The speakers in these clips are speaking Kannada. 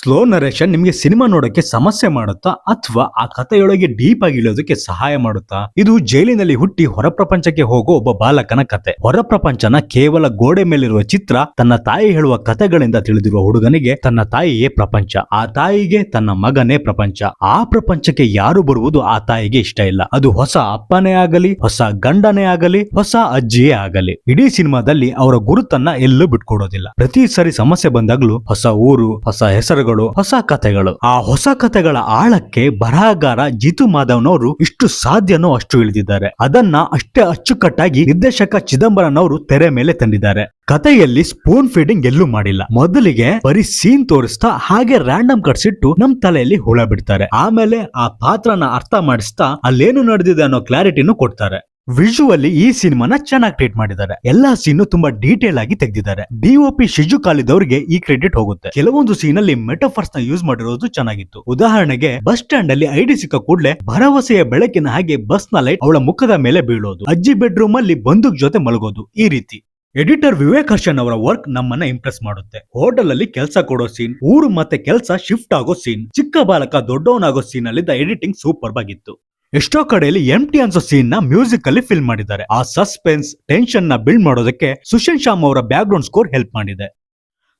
ಸ್ಲೋ ನರೇಷನ್ ನಿಮಗೆ ಸಿನಿಮಾ ನೋಡಕ್ಕೆ ಸಮಸ್ಯೆ ಮಾಡುತ್ತಾ ಅಥವಾ ಆ ಕಥೆಯೊಳಗೆ ಡೀಪ್ ಆಗಿ ಇಳಿಯೋದಕ್ಕೆ ಸಹಾಯ ಮಾಡುತ್ತಾ? ಇದು ಜೈಲಿನಲ್ಲಿ ಹುಟ್ಟಿ ಹೊರ ಪ್ರಪಂಚಕ್ಕೆ ಹೋಗೋ ಒಬ್ಬ ಬಾಲಕನ ಕತೆ. ಹೊರ ಪ್ರಪಂಚನ ಕೇವಲ ಗೋಡೆ ಮೇಲಿರುವ ಚಿತ್ರ. ತನ್ನ ತಾಯಿ ಹೇಳುವ ಕಥೆಗಳಿಂದ ತಿಳಿದಿರುವ ಹುಡುಗನಿಗೆ ತನ್ನ ತಾಯಿಯೇ ಪ್ರಪಂಚ, ಆ ತಾಯಿಗೆ ತನ್ನ ಮಗನೇ ಪ್ರಪಂಚ. ಆ ಪ್ರಪಂಚಕ್ಕೆ ಯಾರು ಬರುವುದು ಆ ತಾಯಿಗೆ ಇಷ್ಟ ಇಲ್ಲ. ಅದು ಹೊಸ ಅಪ್ಪನೇ ಆಗಲಿ, ಹೊಸ ಗಂಡನೇ ಆಗಲಿ, ಹೊಸ ಅಜ್ಜಿಯೇ ಆಗಲಿ. ಇಡೀ ಸಿನಿಮಾದಲ್ಲಿ ಅವರ ಗುರುತನ್ನ ಎಲ್ಲೂ ಬಿಟ್ಕೊಡೋದಿಲ್ಲ. ಪ್ರತಿ ಸರಿ ಸಮಸ್ಯೆ ಬಂದಾಗ್ಲೂ ಹೊಸ ಊರು, ಹೊಸ ಹೆಸರುಗಳು, ಹೊಸ ಕಥೆಗಳು. ಆ ಹೊಸ ಕಥೆಗಳ ಆಳಕ್ಕೆ ಬರಹಗಾರ ಜಿತು ಮಾಧವ್ನವರು ಇಷ್ಟು ಸಾಧ್ಯನೋ ಅಷ್ಟು ಇಳಿದಿದ್ದಾರೆ. ಅದನ್ನ ಅಷ್ಟೇ ಅಚ್ಚುಕಟ್ಟಾಗಿ ನಿರ್ದೇಶಕ ಚಿದಂಬರಂ ಅವರು ತೆರೆ ಮೇಲೆ ತಂದಿದ್ದಾರೆ. ಕಥೆಯಲ್ಲಿ ಸ್ಪೂನ್ ಫೀಡಿಂಗ್ ಎಲ್ಲೂ ಮಾಡಿಲ್ಲ. ಮೊದಲಿಗೆ ಬರೀ ಸೀನ್ ತೋರಿಸ್ತಾ ಹಾಗೆ ರ್ಯಾಂಡಮ್ ಕಟ್ಸಿಟ್ಟು ನಮ್ ತಲೆಯಲ್ಲಿ ಹುಳ ಬಿಡ್ತಾರೆ. ಆಮೇಲೆ ಆ ಪಾತ್ರನ ಅರ್ಥ ಮಾಡಿಸ್ತಾ ಅಲ್ಲೇನು ನಡೆದಿದೆ ಅನ್ನೋ ಕ್ಲಾರಿಟಿನೂ ಕೊಡ್ತಾರೆ. ವಿಜುವಲಿ ಈ ಸಿನಿಮಾನ ಚೆನ್ನಾಗಿ ಟ್ರೀಟ್ ಮಾಡಿದ್ದಾರೆ. ಎಲ್ಲಾ ಸೀನು ತುಂಬಾ ಡೀಟೇಲ್ ಆಗಿ ತೆಗೆದಿದ್ದಾರೆ. ಡಿಒಪಿ ಶಿಜು ಖಾಲಿದ್ ಅವರಿಗೆ ಈ ಕ್ರೆಡಿಟ್ ಹೋಗುತ್ತೆ. ಕೆಲವೊಂದು ಸೀನ್ ಅಲ್ಲಿ ಮೆಟಾಫರ್ಸ್ ನ ಯೂಸ್ ಮಾಡಿರೋದು ಚೆನ್ನಾಗಿತ್ತು. ಉದಾಹರಣೆಗೆ ಬಸ್ ಸ್ಟ್ಯಾಂಡ್ ಅಲ್ಲಿ ಐಡಿ ಸಿಕ್ಕ ಕೂಡಲೇ ಭರವಸೆಯ ಬೆಳಕಿನ ಹಾಗೆ ಬಸ್ ನ ಲೈಟ್ ಅವಳ ಮುಖದ ಮೇಲೆ ಬೀಳೋದು, ಅಜ್ಜಿ ಬೆಡ್ರೂಮ್ ಅಲ್ಲಿ ಬಂದೂಕ್ ಜೊತೆ ಮಲಗೋದು, ಈ ರೀತಿ. ಎಡಿಟರ್ ವಿವೇಕ್ ಹರ್ಷನ್ ಅವರ ವರ್ಕ್ ನಮ್ಮನ್ನ ಇಂಪ್ರೆಸ್ ಮಾಡುತ್ತೆ. ಹೋಟೆಲ್ ಅಲ್ಲಿ ಕೆಲಸ ಕೊಡೋ ಸೀನ್, ಊರು ಮತ್ತೆ ಕೆಲಸ ಶಿಫ್ಟ್ ಆಗೋ ಸೀನ್, ಚಿಕ್ಕ ಬಾಲಕ ದೊಡ್ಡವನಾಗೋ ಸೀನ್ ಅಲ್ಲಿದ್ದ ಎಡಿಟಿಂಗ್ ಸೂಪರ್ ಆಗಿತ್ತು. ಎಷ್ಟೋ ಕಡೆಯಲ್ಲಿ ಎಂಟಿ ಅನ್ಸೋ ಸೀನ್ ನ ಮ್ಯೂಸಿಕ್ ಅಲ್ಲಿ ಫಿಲ್ಮ್ ಮಾಡಿದ್ದಾರೆ. ಆ ಸಸ್ಪೆನ್ಸ್ ಟೆನ್ಷನ್ ನ ಬಿಲ್ಡ್ ಮಾಡೋದಕ್ಕೆ ಸುಶಾಂತ್ ಶ್ಯಾಮ್ ಅವರ ಬ್ಯಾಕ್ ಗ್ರೌಂಡ್ ಸ್ಕೋರ್ ಹೆಲ್ಪ್ ಮಾಡಿದೆ.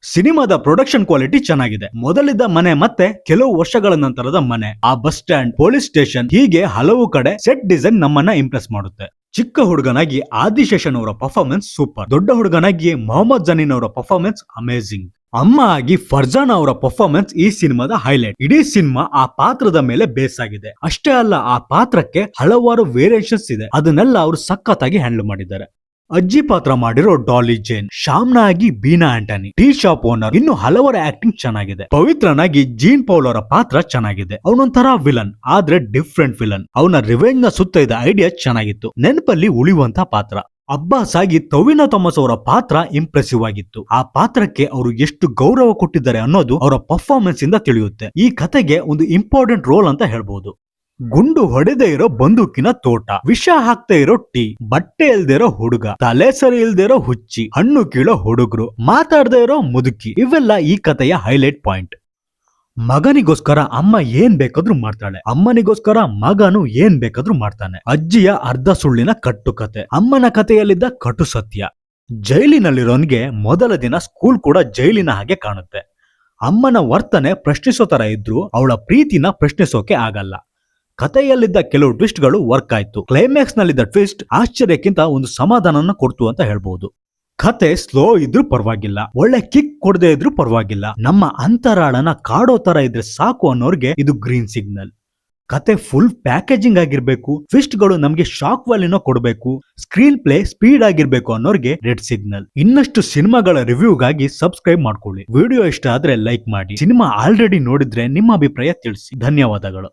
ಸಿನಿಮಾದ ಪ್ರೊಡಕ್ಷನ್ ಕ್ವಾಲಿಟಿ ಚೆನ್ನಾಗಿದೆ. ಮೊದಲಿದ್ದ ಮನೆ ಮತ್ತೆ ಕೆಲವು ವರ್ಷಗಳ ನಂತರದ ಮನೆ, ಆ ಬಸ್ ಸ್ಟ್ಯಾಂಡ್, ಪೊಲೀಸ್ ಸ್ಟೇಷನ್, ಹೀಗೆ ಹಲವು ಕಡೆ ಸೆಟ್ ಡಿಸೈನ್ ನಮ್ಮನ್ನ ಇಂಪ್ರೆಸ್ ಮಾಡುತ್ತೆ. ಚಿಕ್ಕ ಹುಡುಗನಾಗಿ ಆದಿಶೇಷನ್ ಅವರ ಪರ್ಫಾರ್ಮೆನ್ಸ್ ಸೂಪರ್. ದೊಡ್ಡ ಹುಡುಗನಾಗಿ ಮೊಹಮ್ಮದ್ ಜನೀನ್ ಅವರ ಪರ್ಫಾರ್ಮೆನ್ಸ್ ಅಮೇಜಿಂಗ್. ಅಮ್ಮ ಆಗಿ ಫರ್ಜಾನ್ ಅವರ ಪರ್ಫಾರ್ಮೆನ್ಸ್ ಈ ಸಿನಿಮಾದ ಹೈಲೈಟ್. ಇಡೀ ಸಿನಿಮಾ ಆ ಪಾತ್ರದ ಮೇಲೆ ಬೇಸ್ ಆಗಿದೆ. ಅಷ್ಟೇ ಅಲ್ಲ, ಆ ಪಾತ್ರಕ್ಕೆ ಹಲವಾರು ವೇರಿಯೇಷನ್ಸ್ ಇದೆ. ಅದನ್ನೆಲ್ಲ ಅವರು ಸಖತ್ತಾಗಿ ಹ್ಯಾಂಡಲ್ ಮಾಡಿದ್ದಾರೆ. ಅಜ್ಜಿ ಪಾತ್ರ ಮಾಡಿರೋ ಡಾಲಿ ಜೇನ್, ಶಾಮ್ನಾ ಆಗಿ Beena Antony, tea shop owner, ಇನ್ನು ಹಲವರ ಆಕ್ಟಿಂಗ್ ಚೆನ್ನಾಗಿದೆ. ಪವಿತ್ರನಾಗಿ ಜೀನ್ ಪೌಲ್ ಅವರ ಪಾತ್ರ ಚೆನ್ನಾಗಿದೆ. ಅವನೊಂಥರ ವಿಲನ್, ಆದ್ರೆ ಡಿಫ್ರೆಂಟ್ ವಿಲನ್. ಅವನ ರಿವೆಂಜ್ ನ ಸುತ್ತ ಇದ್ದ ಐಡಿಯಾ ಚೆನ್ನಾಗಿತ್ತು. ನೆನಪಲ್ಲಿ ಉಳಿಯುವಂತ ಪಾತ್ರ. ಅಬ್ಬಾಸ್ ಆಗಿ ಟೊವಿನೋ ಥಾಮಸ್ ಅವರ ಪಾತ್ರ ಇಂಪ್ರೆಸಿವ್ ಆಗಿತ್ತು. ಆ ಪಾತ್ರಕ್ಕೆ ಅವರು ಎಷ್ಟು ಗೌರವ ಕೊಟ್ಟಿದ್ದಾರೆ ಅನ್ನೋದು ಅವರ ಪರ್ಫಾರ್ಮೆನ್ಸ್ ಇಂದ ತಿಳಿಯುತ್ತೆ. ಈ ಕತೆಗೆ ಒಂದು ಇಂಪಾರ್ಟೆಂಟ್ ರೋಲ್ ಅಂತ ಹೇಳ್ಬಹುದು. ಗುಂಡು ಹೊಡೆದೇ ಇರೋ ಬಂದೂಕಿನ ತೋಟ, ವಿಷ ಹಾಕ್ತಾ ಇರೋ ಟೀ, ಬಟ್ಟೆ ಇಲ್ದೇ ಇರೋ ಹುಡುಗ, ತಲೆ ಸರಿ ಇಲ್ದೇ ಇರೋ ಹುಚ್ಚಿ, ಹಣ್ಣು ಕೀಳೋ ಹುಡುಗರು, ಮಾತಾಡದೇ ಇರೋ ಮುದುಕಿ, ಇವೆಲ್ಲ ಈ ಕಥೆಯ ಹೈಲೈಟ್ ಪಾಯಿಂಟ್. ಮಗನಿಗೋಸ್ಕರ ಅಮ್ಮ ಏನ್ ಬೇಕಾದ್ರೂ ಮಾಡ್ತಾಳೆ, ಅಮ್ಮನಿಗೋಸ್ಕರ ಮಗನು ಏನ್ ಬೇಕಾದ್ರೂ ಮಾಡ್ತಾನೆ. ಅಜ್ಜಿಯ ಅರ್ಧ ಸುಳ್ಳಿನ ಕಟ್ಟು ಕತೆ, ಅಮ್ಮನ ಕಥೆಯಲ್ಲಿದ್ದ ಕಟು ಸತ್ಯ. ಜೈಲಿನಲ್ಲಿರೋನ್ಗೆ ಮೊದಲ ದಿನ ಸ್ಕೂಲ್ ಕೂಡ ಜೈಲಿನ ಹಾಗೆ ಕಾಣುತ್ತೆ. ಅಮ್ಮನ ವರ್ತನೆ ಪ್ರಶ್ನಿಸೋ ತರ ಇದ್ರೂ ಅವಳ ಪ್ರೀತಿನ ಪ್ರಶ್ನಿಸೋಕೆ ಆಗಲ್ಲ. ಕಥೆಯಲ್ಲಿದ್ದ ಕೆಲವು ಟ್ವಿಸ್ಟ್ ಗಳು ವರ್ಕ್ ಆಯ್ತು. ಕ್ಲೈಮ್ಯಾಕ್ಸ್ ನಲ್ಲಿದ್ದ ಟ್ವಿಸ್ಟ್ ಆಶ್ಚರ್ಯಕ್ಕಿಂತ ಒಂದು ಸಮಾಧಾನನ ಕೊಡ್ತು ಅಂತ ಹೇಳ್ಬಹುದು. ಕತೆ ಸ್ಲೋ ಇದ್ರೂ ಪರವಾಗಿಲ್ಲ, ಒಳ್ಳೆ ಕಿಕ್ ಕೊಡದೆ ಇದ್ರೂ ಪರವಾಗಿಲ್ಲ, ನಮ್ಮ ಅಂತರಾಳನ ಕಾಡೋ ತರ ಇದ್ರೆ ಸಾಕು ಅನ್ನೋರ್ಗೆ ಇದು ಗ್ರೀನ್ ಸಿಗ್ನಲ್. ಕತೆ ಫುಲ್ ಪ್ಯಾಕೇಜಿಂಗ್ ಆಗಿರ್ಬೇಕು, ಟ್ವಿಸ್ಟ್ ಗಳು ನಮ್ಗೆ ಶಾಕ್ ವ್ಯಾಲ್ಯೂನ ಕೊಡಬೇಕು, ಸ್ಕ್ರೀನ್ ಪ್ಲೇ ಸ್ಪೀಡ್ ಆಗಿರ್ಬೇಕು ಅನ್ನೋರ್ಗೆ ರೆಡ್ ಸಿಗ್ನಲ್. ಇನ್ನಷ್ಟು ಸಿನಿಮಾಗಳ ರಿವ್ಯೂಗಾಗಿ ಸಬ್ಸ್ಕ್ರೈಬ್ ಮಾಡ್ಕೊಳ್ಳಿ. ವಿಡಿಯೋ ಇಷ್ಟ ಆದ್ರೆ ಲೈಕ್ ಮಾಡಿ. ಸಿನಿಮಾ ಆಲ್ರೆಡಿ ನೋಡಿದ್ರೆ ನಿಮ್ಮ ಅಭಿಪ್ರಾಯ ತಿಳಿಸಿ. ಧನ್ಯವಾದಗಳು.